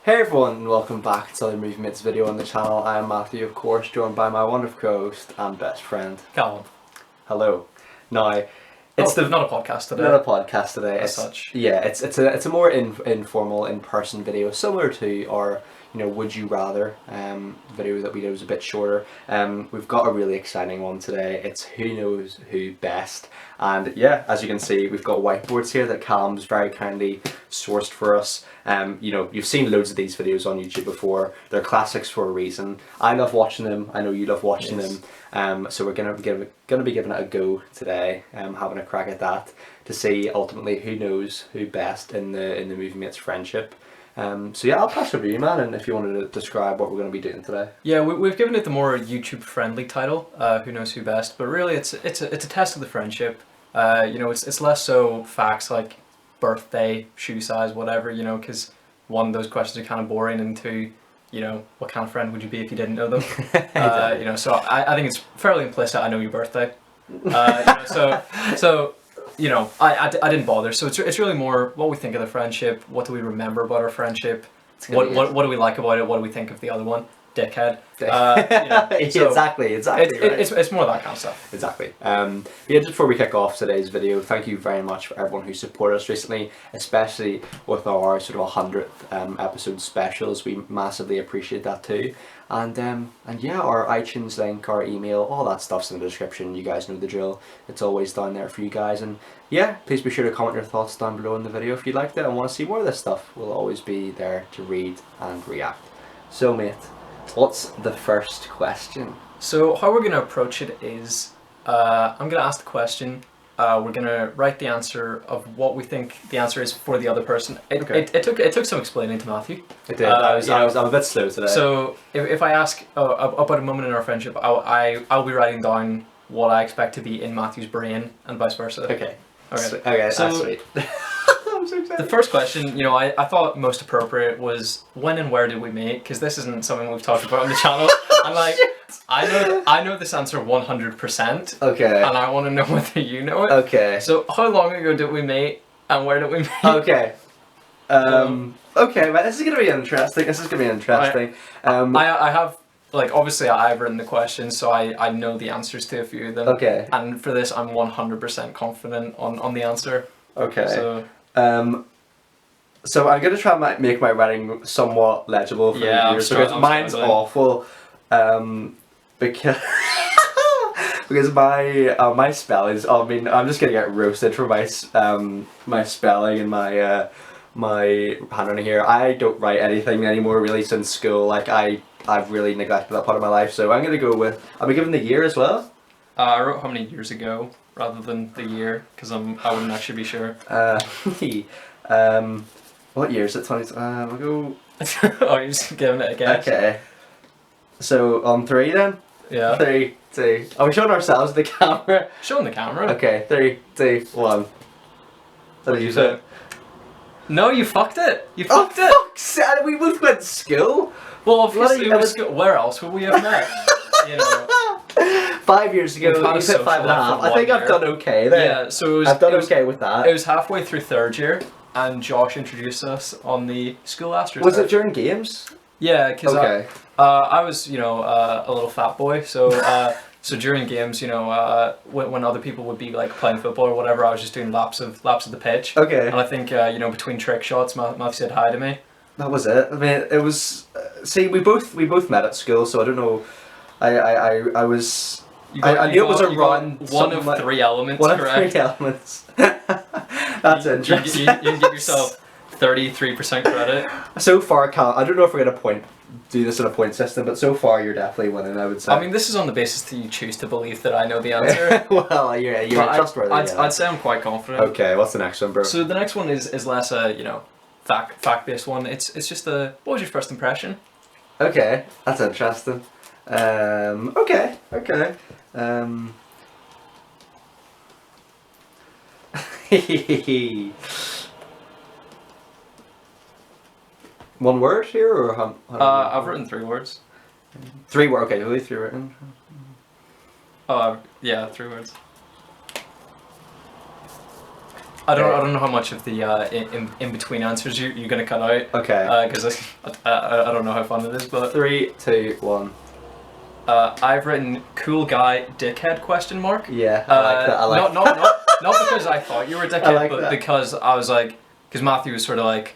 Hey everyone, and welcome back to another Movie Mates video on the channel. I am Matthew, of course, joined by my wonderful co-host and best friend, Callum. Hello. Now, it's not a podcast today. Not a podcast today. As such. Yeah, it's a more informal, in-person video, similar to our Would You Rather video that we did. Was a bit shorter. We've got a really exciting one today. It's Who Knows Who Best. And yeah, as you can see, we've got whiteboards here that Callum's very kindly sourced for us. You've seen loads of these videos on YouTube before. They're classics for a reason. I love watching them. I know you love watching them. So we're gonna be giving it a go today. Having a crack at that to see ultimately who knows who best in the Movie Mates friendship. So yeah, I'll pass over to you, man, and if you wanted to describe what we're going to be doing today. Yeah, we've given it the more YouTube-friendly title, Who Knows Who Best, but really it's a test of the friendship. It's less so facts like birthday, shoe size, whatever, because one, those questions are kind of boring, and two, what kind of friend would you be if you didn't know them? So I think it's fairly implicit. I know your birthday. I didn't bother. So it's really more what we think of the friendship. What do we remember about our friendship? What do we like about it? What do we think of the other one? Dickhead. Exactly. It's more that kind of stuff. Exactly. Just before we kick off today's video, thank you very much for everyone who supported us recently, especially with our sort of 100th episode specials. We massively appreciate that too. And yeah, our iTunes link, our email, all that stuff's in the description. You guys know the drill. It's always down there for you guys. And yeah, please be sure to comment your thoughts down below in the video if you liked it and want to see more of this stuff. We'll always be there to read and react. So mate, what's the first question? So how we're going to approach it is, I'm going to ask the question. We're going to write the answer of what we think the answer is for the other person. It took some explaining to Matthew. It did. I'm a bit slow today. So if I ask about a moment in our friendship, I'll be writing down what I expect to be in Matthew's brain and vice versa. Okay. Okay, so, that's sweet. I'm so excited. The first question, I thought most appropriate was when and where did we meet? Because this isn't something we've talked about on the channel. I'm like, I know this answer 100%. Okay. And I want to know whether you know it. Okay. So how long ago did we meet and where did we meet? Okay. Okay, but this is gonna be interesting. I have, obviously I've written the questions, so I know the answers to a few of them. Okay. And for this, I'm 100% confident on the answer. Okay. So I'm gonna try and make my writing somewhat legible for the viewers because mine's awful. Because because my spelling is. I mean, I'm just gonna get roasted for my spelling and my handwriting here. I don't write anything anymore really since school. I've really neglected that part of my life. So I'm gonna go with. I'll be given the year as well. I wrote how many years ago rather than the year because I wouldn't actually be sure. What year is it? 20. We'll go. Oh, you're just giving it a guess. Okay. So on 3 then. Yeah. 3, 2. Are we showing ourselves the camera? Showing the camera. Okay. 3, 2, 1. Did you say? No, you fucked it. You Oh, fucked it. fuck's sake, we both went to school. Well, obviously, where else would we have met? 5 years ago, you said 5.5. I think I've done okay there. Yeah, so I've done okay with that. It was halfway through third year, and Josh introduced us on the school astro. Was it during games? Yeah, because I was, a little fat boy, so so during games, when other people would be playing football or whatever, I was just doing laps of the pitch. Okay. And I think between trick shots, Matthew said hi to me. That was it. I mean, it was. See, we both met at school, so I don't know. I was. I knew it was around one of 3 elements. One correct? of 3 elements. That's interesting. You can give yourself 33% credit. So far, I don't know if we're gonna do this in a point system, but so far you're definitely winning, I would say. I mean, this is on the basis that you choose to believe that I know the answer. Well, you're trustworthy. I'd say I'm quite confident. Okay, what's the next one, bro? So the next one is less a fact-based one. It's just what was your first impression? Okay, that's interesting. Okay. One word here, or how I've written 3 words. 3 words. Okay, only 3 written. Oh, yeah, 3 words. I don't know how much of the in between answers you're gonna cut out. Okay. Because I don't know how fun it is, but 3, 2, 1. I've written "cool guy dickhead?" ? Yeah, I like that. I like Not because I thought you were a dickhead, like but that. because I was like, because Matthew was sort of like,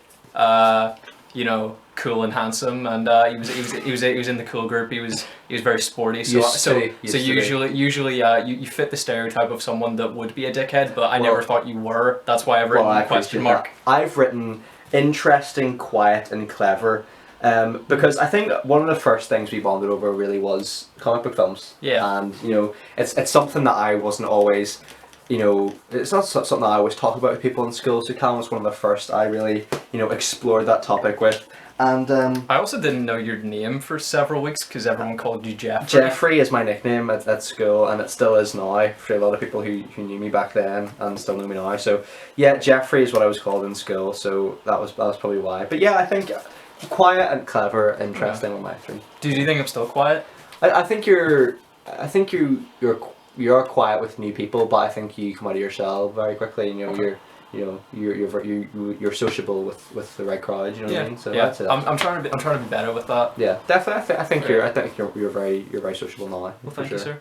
you know, cool and handsome, and he was in the cool group. He was very sporty. So usually you fit the stereotype of someone that would be a dickhead, but I never thought you were. That's why I've written question mark. That. I've written interesting, quiet, and clever. Because I think one of the first things we bonded over really was comic book films. Yeah. And, you know, it's something that I wasn't always, you know, it's not something that I always talk about with people in school. So Callum was one of the first I really, you know, explored that topic with. And I also didn't know your name for several weeks because everyone called you Jeffrey. Jeffrey is my nickname at school, and it still is now for a lot of people who knew me back then and still know me now. So yeah, Jeffrey is what I was called in school. So that was probably why. But yeah, I think quiet and clever, interesting were my 3. Do you think I'm still quiet? I think you're quiet with new people, but I think you come out of your shell very quickly. And, you're sociable with the right crowd. You know what I mean? So yeah. that's it. I'm trying to be better with that. Yeah, definitely. I think you're very sociable now. Well, thank you, sir.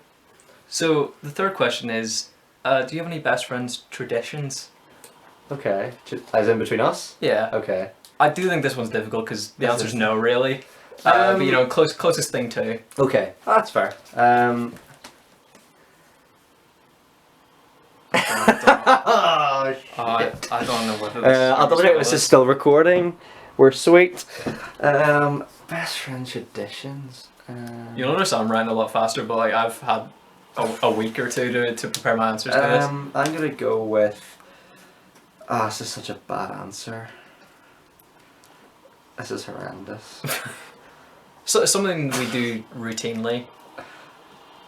So the third question is, do you have any best friends traditions? Okay, as in between us. Yeah. Okay. I do think this one's difficult because the answer's no, really. But you know, closest thing to. Okay, that's fair. I don't know whether this I don't know if this is still recording. We're sweet. Best friend traditions. You'll notice I'm writing a lot faster, but like I've had a week or two to prepare my answers to this. I'm gonna go with. This is such a bad answer. This is horrendous. So something we do routinely.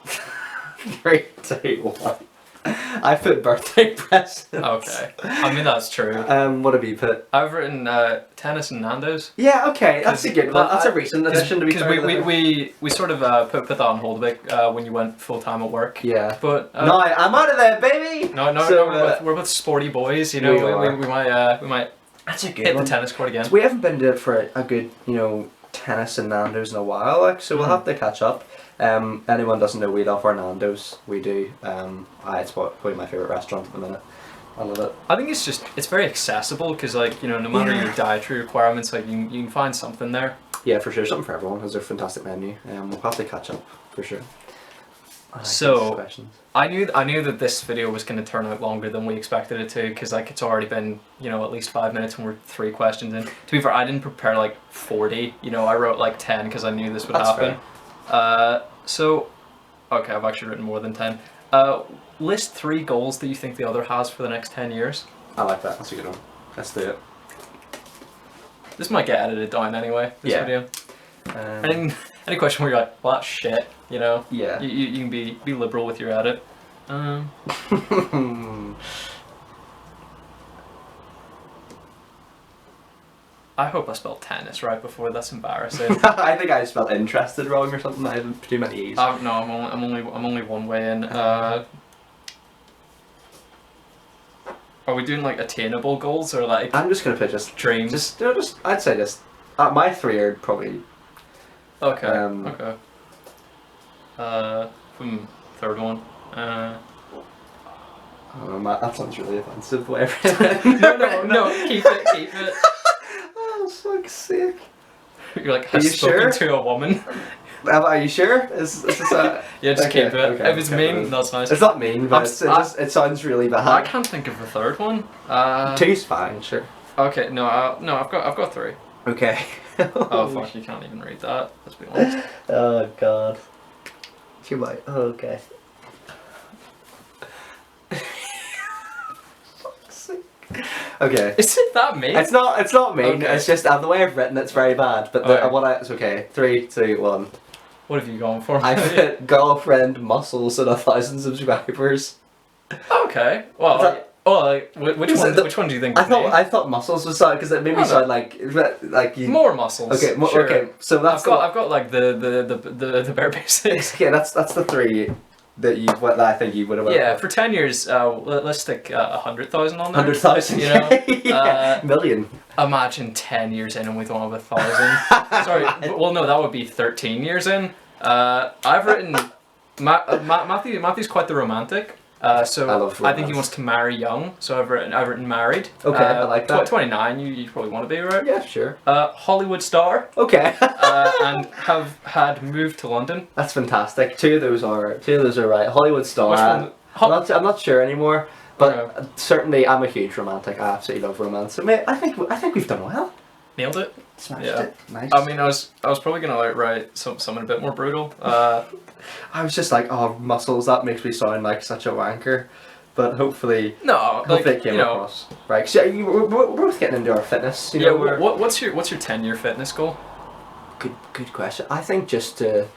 3, 2, 1. I put birthday presents. Okay. I mean, that's true. What have you put? I've written tennis and Nando's. Yeah, okay, that's a good one. That's a recent addition to be fair. Because we sort of put that on hold a bit when you went full time at work. Yeah. But no, I'm out of there, baby. No, we're both sporty boys. You know, we might. That's a good hit one. The tennis court again. We haven't been to for a good, you know, tennis and Nando's in a while, like, so we'll have to catch up. Anyone doesn't know, we love our Nando's. We do. It's probably my favourite restaurant at the minute. I love it. I think it's very accessible because, like, you know, no matter your dietary requirements, like you can find something there. Yeah, for sure, something for everyone. It's a fantastic menu. We'll have to catch up for sure. So I knew that this video was going to turn out longer than we expected it to because, like, it's already been, you know, at least 5 minutes and we're 3 questions in. To be fair, I didn't prepare like 40. You know, I wrote like 10 because I knew this would happen. Fair. So, okay, I've actually written more than 10. List 3 goals that you think the other has for the next 10 years. I like that. That's a good one. Let's do it. This might get edited down anyway. This video. Any question where you're like, well, that's shit. You know. Yeah. You can be liberal with your edit. I hope I spelled tennis right before. That's embarrassing. I think I spelled interested wrong or something. I have too many E's. No, I'm only one way in. Are we doing like attainable goals or like? I'm just gonna put just dreams. I'd say just. My 3 are probably. Okay. Okay. Third one. Oh, Matt, that sounds really offensive. Whatever. No. Keep it. Oh, fuck's sake. You're like, are you sure? To a woman. Are you sure? Is this a... Yeah, just keep it. Okay, if it's mean, that's nice. It's not mean, but it sounds really bad. I can't think of the third one. 2's fine, sure. Okay, no, I've got 3. Okay. Oh fuck! You can't even read that. Let's be honest. Oh god. You might. Oh, okay. Fuck's sake. Okay. Is it that mean? It's not mean. Okay. It's just the way I've written it's very bad. But it's okay. 3, 2, 1. What have you gone for? I put girlfriend muscles and 1,000 subscribers. Okay. Well. Which one do you think? I thought muscles was because it made me sound like you... more muscles. Okay, sure. okay. So that's I've got like the bare basics. Okay, that's the 3. that I think you would have. Yeah, for 10 years, let's stick 100,000 on there. 100,000. You know, Yeah, million. Imagine 10 years in and we don't have 1,000. Sorry, well no, that would be 13 years in. I've written Matthew's quite the romantic. So I love I think he romance. wants to marry young. So I've written married. Okay, I like that. 29. You probably want to be, right? Yeah, sure. Hollywood star. Okay. And have had moved to London. That's fantastic. Two of those are right. Hollywood star. Which one? I'm not sure anymore, but Okay. Certainly I'm a huge romantic. I absolutely love romance. So, mate, I think we've done well. Nailed it. Smashed Yeah. it. Nice. I mean, I was probably gonna outright something a bit more brutal. I was just like, oh, muscles. That makes me sound like such a wanker. But hopefully it came across. Right. So we're both getting into our fitness. You know, what's your 10-year fitness goal? Good question. I think just to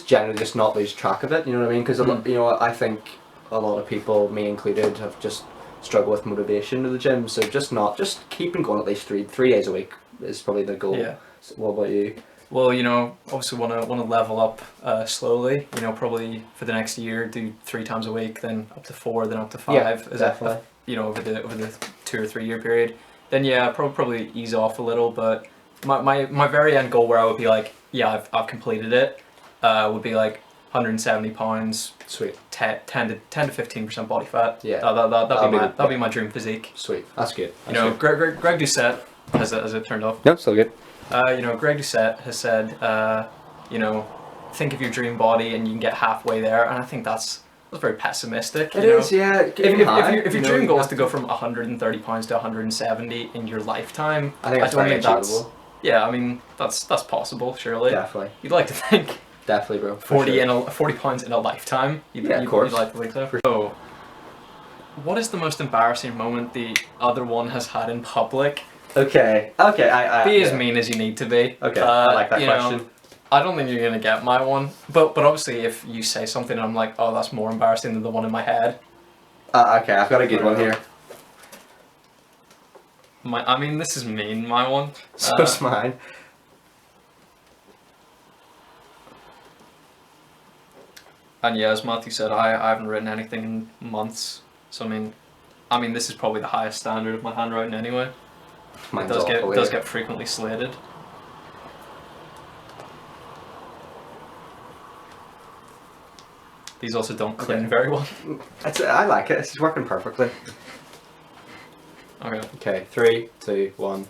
generally not lose track of it. You know what I mean? Because I think a lot of people, me included, have just struggled with motivation to the gym. So just keeping going at least three days a week is probably the goal. Yeah. So what about you? Well, obviously want to level up slowly. Probably for the next year, do 3 times a week, then up to 4, then up to 5. Yeah, definitely. Over the 2 or 3 year period. Then yeah, probably ease off a little. But my very end goal, where I would be like, yeah, I've completed it, would be like 170 pounds. Sweet. 10 to 15% body fat. Yeah. That'd be my dream physique. Sweet. That's good. Greg Doucette has it turned off. No, still good. Greg Doucette has said, think of your dream body and you can get halfway there, and I think that's very pessimistic. It is, yeah. If your dream goal is to go from 130 pounds to 170 in your lifetime, I think that's very achievable. Yeah, I mean that's possible, surely. Definitely. You'd like to think. Definitely, bro. 40 pounds in a lifetime. Of course. You'd like to think so. So, what is the most embarrassing moment the other one has had in public? Okay. Be as mean as you need to be. Okay, I like that question. I don't think you're gonna get my one, but obviously if you say something and I'm like, oh, that's more embarrassing than the one in my head. Okay, I've got a good one here. This is mean, my one. So it's mine. And yeah, as Matthew said, I haven't written anything in months. So I mean, this is probably the highest standard of my handwriting anyway. It does get frequently slated. These also don't clean very well. I like it. It's working perfectly. Okay. Okay, 3, 2, 1.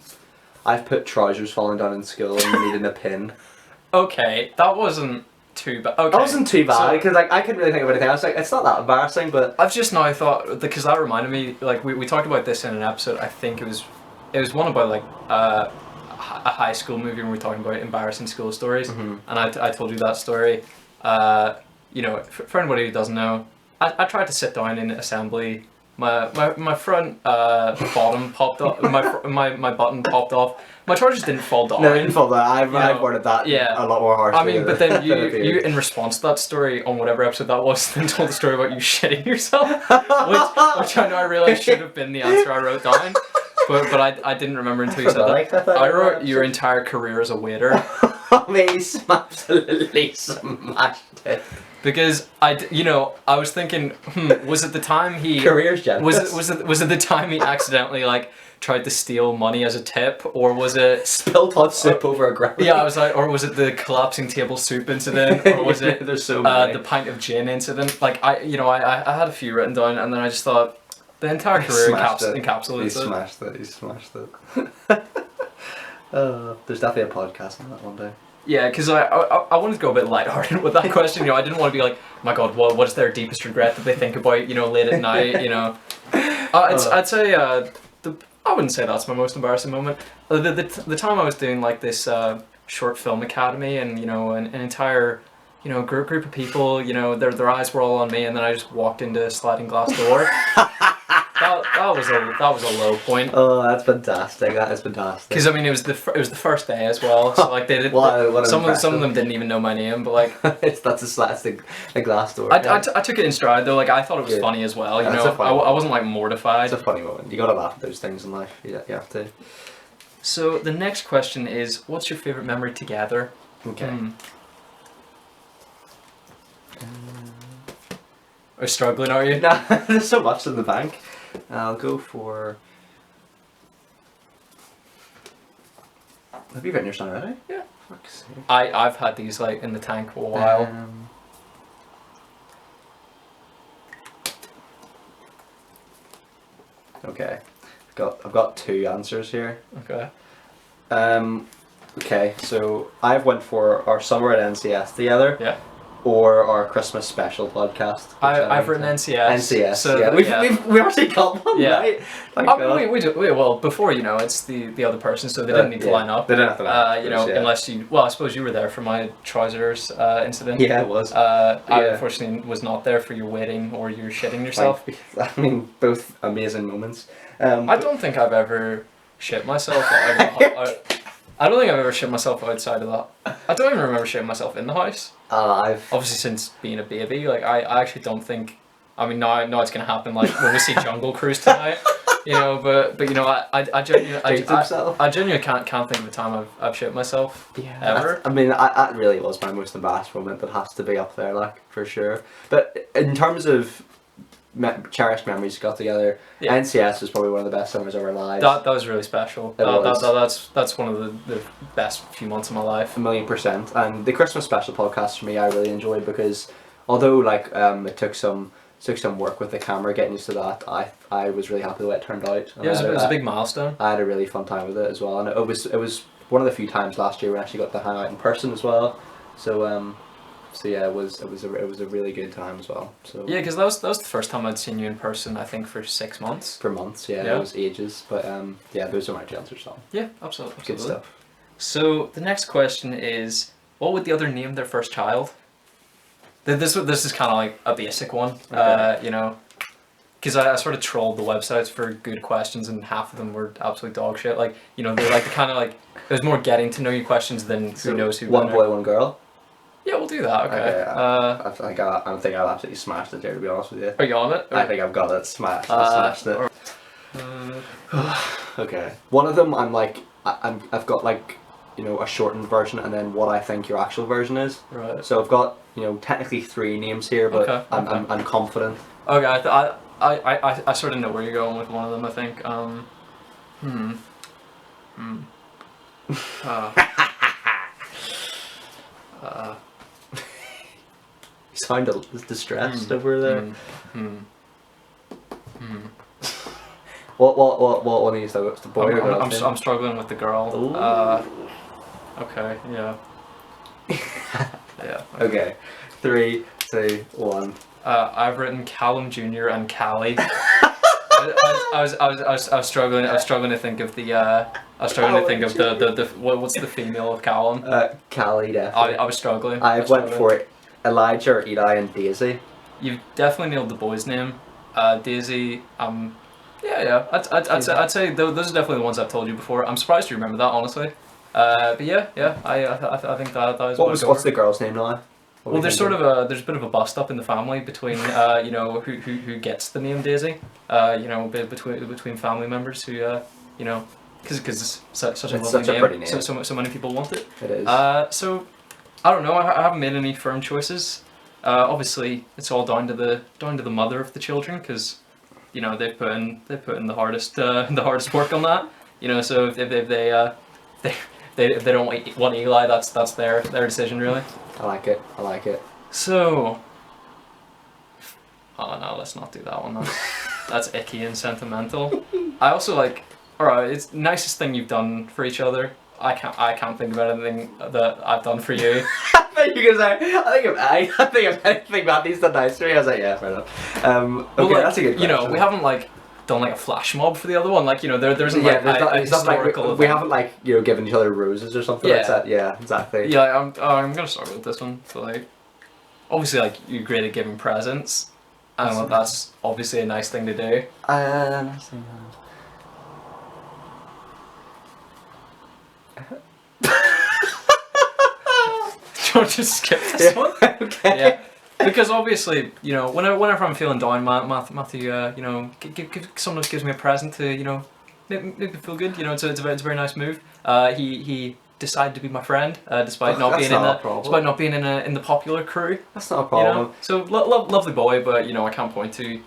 I've put trousers falling down in school and needing a pin. Okay, that wasn't too bad. Okay. That wasn't too bad because I couldn't really think of anything. I was like, it's not that embarrassing, but I've just now thought, because that reminded me, like we talked about this in an episode. I think it was one about like a high school movie when we were talking about embarrassing school stories, and I told you that story. For anybody who doesn't know, I tried to sit down in assembly. My front bottom popped off. My button popped off. My chargers didn't fall down. No, it didn't fall down. I've worded that a lot more harshly. I mean, but then you in response to that story on whatever episode that was, then told the story about you shitting yourself, which I know I realised should have been the answer I wrote down, but I didn't remember until you said that. I wrote your entire career as a waiter. Me absolutely smashed it. Because I was thinking, was it the time he career's generous. was it the time he accidentally like tried to steal money as a tip, or was it spilled hot soup over a ground? Yeah, I was like, or was it the collapsing table soup incident, or was it There's so many. the pint of gin incident? Like I had a few written down, and then I just thought the entire career encapsulates it. He smashed it. There's definitely a podcast on that one day. Yeah, because I wanted to go a bit lighthearted with that question. I didn't want to be like, my God, what is their deepest regret that they think about, late at night, I'd say, I wouldn't say that's my most embarrassing moment. The time I was doing like this short film academy, and, an entire, group of people, their eyes were all on me, and then I just walked into a sliding glass door. That was a low point. Oh, that's fantastic. That is fantastic. Because it was the first day as well. So like they did. Some of them didn't even know my name, but like that's the glass door. I took it in stride though. Like I thought it was funny as well. I wasn't like mortified. It's a funny moment. You gotta laugh at those things in life. You have to. So the next question is, what's your favorite memory together? Okay. Are you struggling, are you? Nah, there's so much in the bank. I'll go for... Have you written yours down already? Yeah. Fuck's sake. I've had these like in the tank for a while. Okay. I've got two answers here. Okay. Okay, so I've went for our summer at NCS together. Yeah. Or our Christmas special podcast. I've written NCS. NCS. So yeah. We've actually got one, Yeah. right? Thank God. Well, before, you know, it's the other person, so they didn't need to line up. They didn't have to line up. You know, yeah. unless you... Well, I suppose you were there for my trousers incident. Yeah, it was. I unfortunately was not there for your wedding or your shitting yourself. I mean, both amazing moments. I don't think I've ever shit myself. I don't think I've ever shit myself outside of that. I don't even remember shitting myself in the house. Obviously, since being a baby, like I actually don't think. I mean, now it's gonna happen. Like when we see Jungle Cruise tonight, you know. But you know, I genuinely can't think of a time I've shit myself. Yeah. Ever. I mean, that really was my most embarrassed moment. That has to be up there, like for sure. But in terms of cherished memories got together, yeah. NCS was probably one of the best summers of our lives. That was really special. That's one of the best few months of my life. 1,000,000%. And the Christmas special podcast for me, I really enjoyed because although like it took some work with the camera getting used to that, I was really happy the way it turned out. Yeah, it was a big milestone. I had a really fun time with it as well, and it was one of the few times last year we actually got to hang out in person as well. So yeah, it was a really good time as well. So yeah, because that was the first time I'd seen you in person. I think for 6 months. For months, yeah. It was ages, but yeah, those are my two answers. So yeah, absolutely. Good stuff. So the next question is, what would the other name their first child? This is kind of like a basic one, okay. You know, because I sort of trolled the websites for good questions, and half of them were absolute dog shit. Like, you know, they're like the kind of like there's more getting to know you questions than who knows who. One boy, one girl. Yeah, we'll do that. Okay. I think I've absolutely smashed it there. To be honest with you. Are you on it? I think I've got it smashed. I smashed it. Okay. One of them, I've got like, you know, a shortened version, and then what I think your actual version is. Right. So I've got, you know, technically 3 names here, but okay. I'm confident. Okay. I sort of know where you're going with one of them. I think. You sound distressed over there. What one of you though? It's the boy or girl? I'm struggling with the girl. Okay. Yeah. Yeah. Okay. 3, 2, 1. I've written Callum Jr. and Callie. I was struggling. I was struggling to think of the. I was struggling to think of the what's the female of Callum? Callie, definitely. I was struggling. I went for it. Elijah, or Eli, and Daisy. You've definitely nailed the boy's name. Daisy. Yeah. I'd say those are definitely the ones I've told you before. I'm surprised you remember that, honestly. But yeah. I think that is. What's the girl's name now? Well, there's a bit of a bust up in the family between you know who gets the name Daisy, you know, between family members who you know, because it's such a lovely pretty name. So many people want it. It is. So I don't know. I haven't made any firm choices. Obviously, it's all down to the mother of the children, because you know they've put in the hardest work on that. You know, so if they don't want Eli, that's their decision, really. I like it. So, oh no, let's not do that one. That's icky and sentimental. I also like. All right, it's the nicest thing you've done for each other. I can't think about anything that I've done for you. I thought you were gonna say. I think if anything Matthew's done nice for me. I was like, yeah, fair enough. Okay, well, like, that's a good question. You know, we haven't like done like a flash mob for the other one. Like, you know, there isn't like a historical. Like we haven't like, you know, given each other roses or something like that. Yeah, exactly. Yeah, I'm gonna start with this one. So like, obviously, like you're great at giving presents, and that's obviously a nice thing to do. Do you want to just skip this one? Okay. Yeah. Because obviously, you know, whenever I'm feeling down, Matthew, you know, sometimes gives me a present to, you know, make me feel good. You know, it's a very nice move. He decide to be my friend, despite Oh, not being that's not a problem. despite not being in the popular crew. That's not a You problem. know, so lovely boy, but you know, I can't point to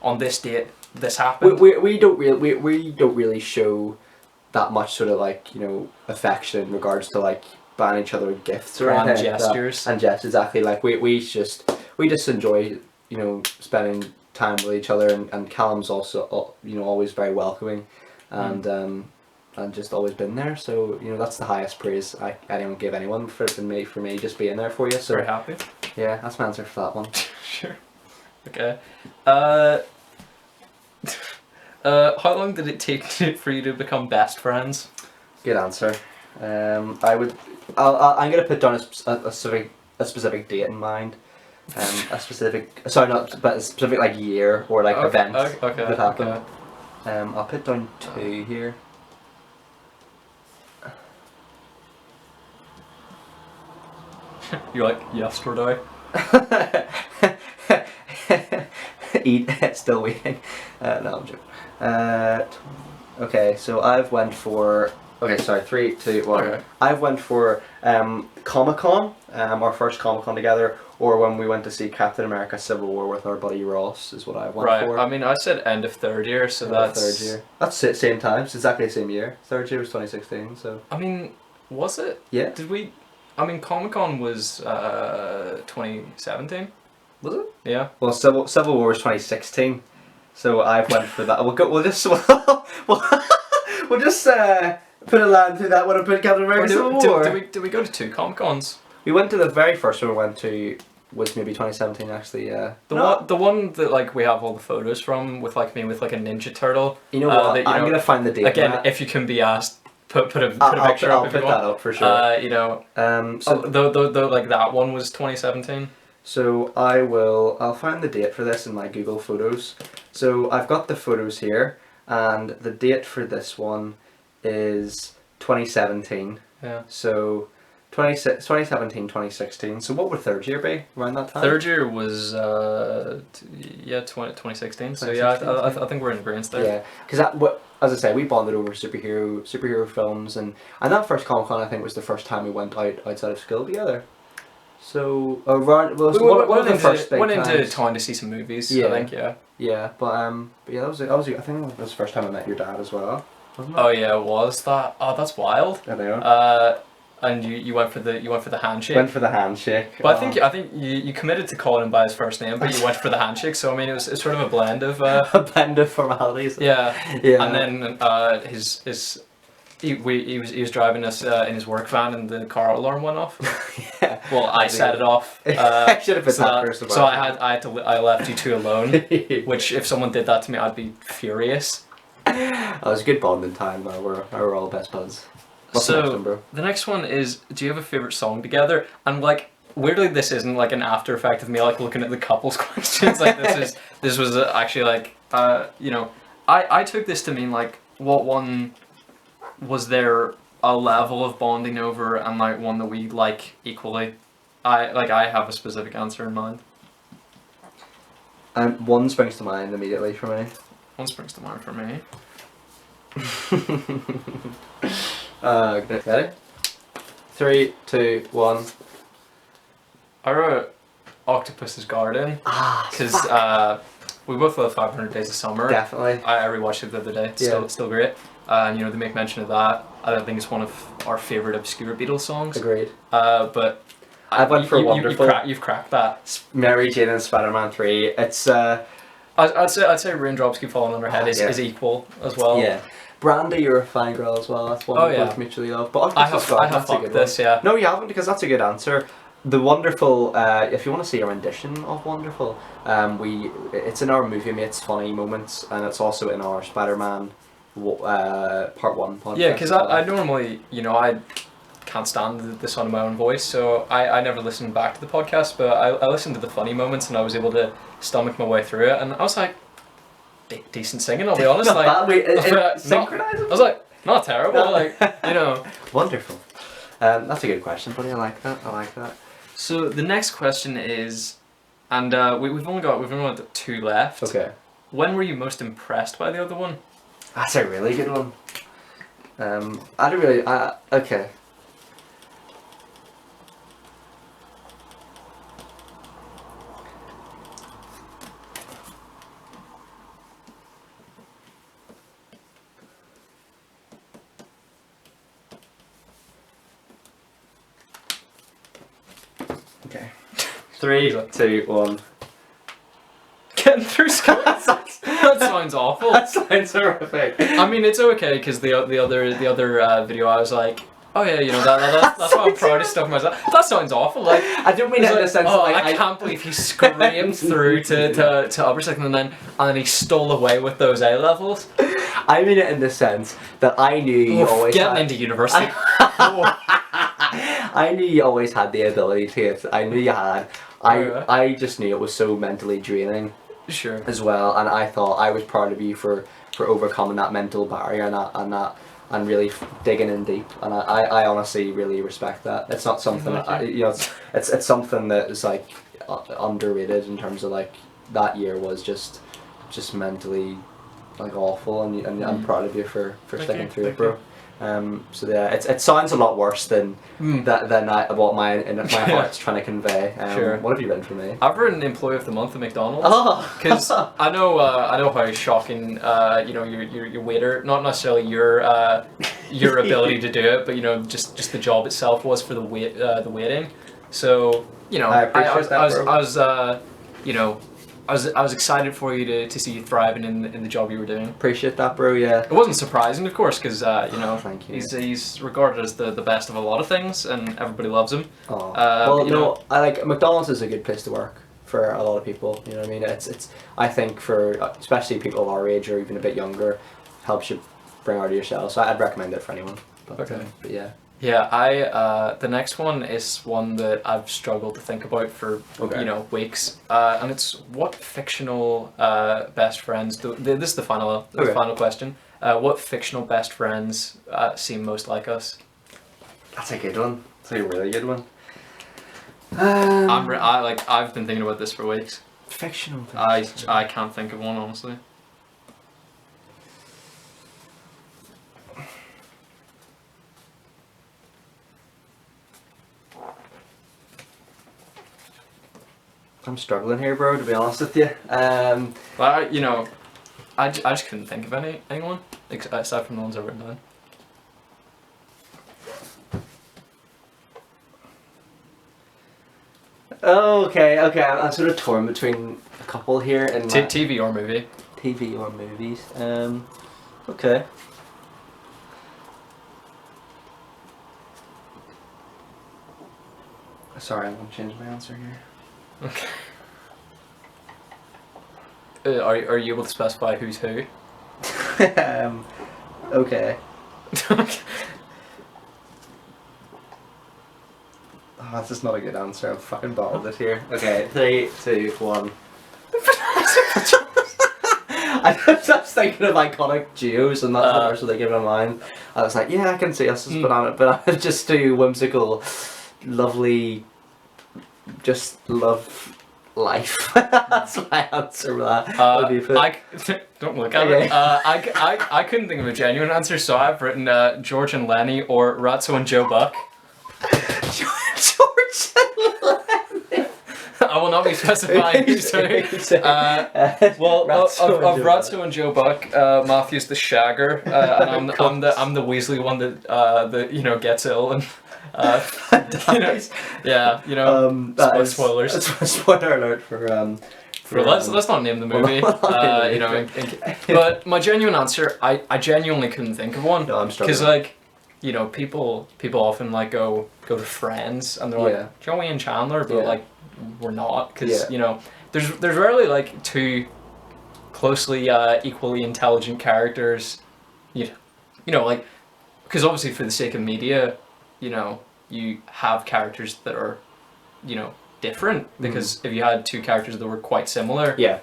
on this date this happened. We don't really show that much sort of like, you know, affection in regards to like buying each other gifts or Grand anything like that. gestures. And gestures, exactly. Like we just enjoy, you know, spending time with each other, and Callum's also, you know, always very welcoming, and just always been there. So, you know, that's the highest praise anyone give anyone for me just being there for you. So Very happy. yeah, that's my answer for that one. Sure. Okay. How long did it take for you to become best friends? Good answer. I'm gonna put down a specific date in mind. A specific like year or like event that happened. Okay. I'll put down 2 here. You're like, yesterday. Still waiting. No, I'm joking. Okay, so I've went for. Okay, sorry. 3, 2, 1. Okay. I've went for Comic-Con, our first Comic-Con together, or when we went to see Captain America: Civil War with our buddy Ross, is what I went Right. for. I mean, I said end of third year, so that's third year. That's it. Same time. It's exactly the same year. Third year was 2016. So. I mean, was it? Yeah. Did we? I mean, Comic-Con was 2017. Was it? Yeah. Well, Civil War was 2016, so I've went for that. We'll just put a line through that one and put Captain America: Civil War. Did we go to 2 Comic-Cons? We went to the very first one we went to was maybe 2017 actually. Yeah. The one that like we have all the photos from with like me with like a Ninja Turtle. You know what? That, I'm gonna find the date. Again, if you can be asked, put a picture I'll up. put If you that want. up for sure. You know. So Though like that one was 2017. So I'll find the date for this in my Google Photos. So I've got the photos here, and the date for this one is 2017. Yeah. So 2017, 2016. So what would third year be around that time? Third year was 2016. So yeah, I think we're in agreement there. Yeah, because as I say, we bonded over superhero films, and that first Comic-Con I think was the first time we went outside of school together. So around one of the first big went times. into town to see some movies. Yeah. I think Yeah, but yeah, that was I think that was the first time I met your dad as well, wasn't it? Oh yeah, it was that? Oh, that's wild. I know. And you went for the handshake. Went for the handshake. But I think you committed to calling him by his first name, but you went for the handshake. So I mean, it's sort of a blend of a blend of formalities. Yeah. Yeah. And then he was driving us in his work van, and the car alarm went off. Yeah. Well, I set it off. I should have put that first of all. So I left you two alone. Which if someone did that to me, I'd be furious. It was a good bonding time. We're all best buds. What's the next one, bro? The next one is, do you have a favorite song together? And like, weirdly, this isn't like an after effect of me like looking at the couples questions. Like this was actually like you know, I took this to mean like what one was there a level of bonding over, and like one that we like equally. I have a specific answer in mind. One springs to mind immediately for me. One springs to mind for me. Ready? 3, 2, 1. I wrote Octopus's Garden because we both love 500 Days of Summer. Definitely. I rewatched it the other day. It's still great. And you know, they make mention of that. I don't think it's one of our favorite obscure Beatles songs. Agreed. But I went for Wonderful. You've cracked that. Mary Jane and Spider-Man 3. It's I'd say Raindrops Keep Falling on Our Head is equal as well. Yeah. Brandy, You're a Fine Girl as well. That's one we both mutually love. But I have fucked this. Yeah. No, you haven't, because that's a good answer. The Wonderful. If you want to see a rendition of Wonderful, it's in our Movie Mates Funny Moments, and it's also in our Spider-Man Part 1 podcast. Yeah, because I normally, you know, I can't stand the sound of my own voice, so I never listened back to the podcast, but I listened to the funny moments, and I was able to stomach my way through it, and I was like, decent singing, I'll be honest. Not like, bad. Synchronized. I was like, not terrible, like, you know. Wonderful. That's a good question, buddy. I like that. So the next question is, and we've only got 2 left. Okay. When were you most impressed by the other one? That's a really good one. Okay. 3, 2, 1. Getting through school. That sounds awful. That sounds horrific. I mean, it's okay because the other video I was like, oh yeah, you know that's why I'm proud of stuff myself. That sounds awful. Like I don't mean it in the sense that I can't believe he screamed through to upper second and then he stole away with those A levels. I mean it in the sense that I knew you always getting into university. I knew you always had the ability to it. I knew you had. I just knew it was so mentally draining. Sure. As well, and I thought I was proud of you for overcoming that mental barrier and really digging in deep. And I honestly really respect that. It's not something it's something that is like underrated in terms of like that year was just mentally like awful, and I'm proud of you for sticking through it, bro. So yeah, it sounds a lot worse than what my heart's trying to convey. Sure. What have you written for me? I've written Employee of the Month at McDonald's. Because Oh. I know how shocking your waiter, not necessarily your ability to do it, but just the job itself was for the waiting. So I was excited for you to see you thriving in the job you were doing. Appreciate that, bro. Yeah. It wasn't surprising, of course, because Thank you. he's regarded as the best of a lot of things, and everybody loves him. Oh. Well, I like McDonald's is a good place to work for a lot of people. You know what I mean? It's I think for especially people our age or even a bit younger, helps you bring out of yourself. So I'd recommend it for anyone. But yeah. Yeah, the next one is one that I've struggled to think about for weeks, and it's what fictional best friends this is the final question. What fictional best friends seem most like us? That's a good one. That's a really good one. I've been thinking about this for weeks. Fictional. I can't think of one, honestly. I'm struggling here, bro, to be honest with you. Well, I just couldn't think of anyone aside from the ones I've written down. Oh, okay. I'm sort of torn between a couple here and TV or movie. TV or movies. Okay. Sorry, I'm gonna change my answer here. Okay. Are you able to specify who's who? Okay. Okay. Oh, that's just not a good answer. I'm fucking bottled it here. Okay, 3, 2, 1. I was thinking of iconic duos, and that's the first one that came to mind. I was like, yeah, I can see us as banana, but I'm just too whimsical, lovely, just love life. That's my answer for that. Don't look at it. I couldn't think of a genuine answer, so I've written George and Lenny or Ratso and Joe Buck. George and Lenny. I will not be specifying who's who. Well, of Ratso and Joe Buck, Matthew's the shagger, and I'm the Weasley one that gets ill and. Spoilers. Spoiler alert for let's not name the movie. But my genuine answer, I genuinely couldn't think of one. No, I'm struggling. Because people often go to Friends and they're like Joey and Chandler, but we're not, because there's rarely two closely equally intelligent characters. Because obviously for the sake of media, you have characters that are, different, because if you had two characters that were quite similar, that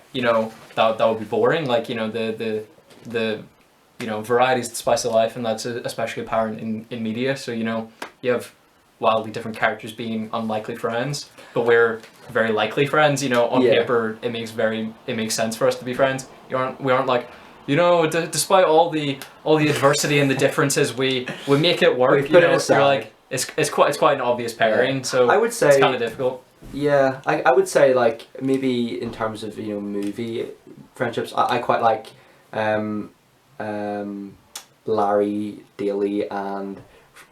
would be boring. The variety's the spice of life, and that's especially apparent in media. So, you have wildly different characters being unlikely friends, but we're very likely friends. On paper, it makes sense for us to be friends. We aren't like, despite all the adversity and the differences, we make it work. You're like, it's quite an obvious pairing. So I would say it's kind of difficult. Yeah, I would say maybe in terms of movie friendships, I quite like Larry Daly and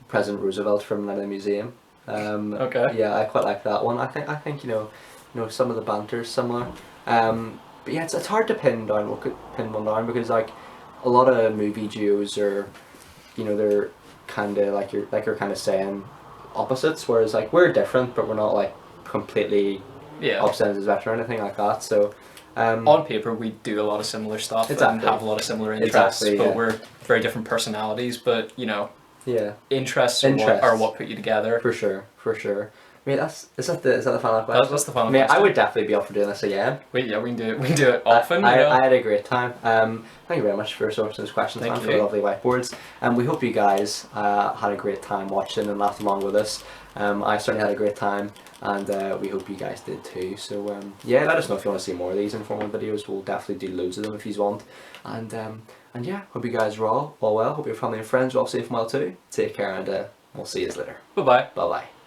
President Roosevelt from Night at the Museum. Okay. Yeah, I quite like that one. I think some of the banter is similar. But yeah, it's hard to pin one down because like a lot of movie duos are, they're kind of like you're kind of saying opposites, whereas like we're different, but we're not like completely Yeah. opposite ends of the spectrum or anything like that. So On paper, we do a lot of similar stuff and Exactly. have a lot of similar interests, Exactly, but yeah. we're very different personalities. But yeah, interests Interests. are what put you together. for sure, for sure. I mean, is that the final question? That's the final I mean, I question. would definitely be up for doing this again. We can do it. We can do it often. I had a great time. Thank you very much for sourcing those questions Thank and for you. the lovely whiteboards. And we hope you guys had a great time watching and laughed along with us. I certainly had a great time, and we hope you guys did too. So yeah, let us know if you want to see more of these informal videos. We'll definitely do loads of them if you want. And yeah, hope you guys are all well. Hope your family and friends are all safe and well too. Take care, and we'll see you later. Bye bye. Bye bye.